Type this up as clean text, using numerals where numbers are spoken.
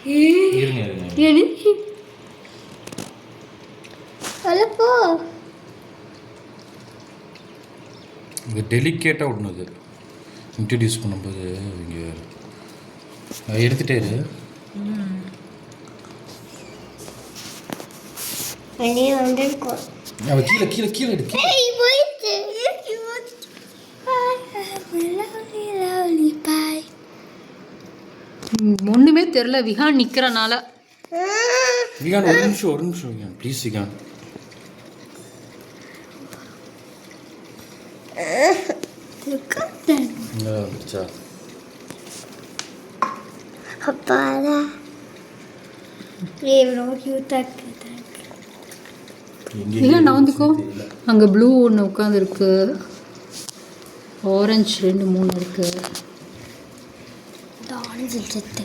இருங்க இருங்க. போ. இது டெலிகேட்டாக ஒன்றுது இன்ட்ரடியூஸ் பண்ணும்போது இங்கே எடுத்துகிட்டே இரு. வெளியே வந்துருக்கோம். அவள் கீழே கீழே கீழே எடுக்க போயிடுச்சு. ஒன்றுமே தெரில விகான் நிற்கிறனால. விகான் ஒரு நிமிஷம் விகான் ப்ளீஸ் விகான். வந்துச்சா அப்பாடா. எவ்வளோ க்யூட்டாக இருக்குது. விகான் நவந்துக்கோ. அங்கே ப்ளூ ஒன்று உட்காந்துருக்கு, ஆரஞ்சு 2 3 இருக்குது. ஆரஞ்சு செத்து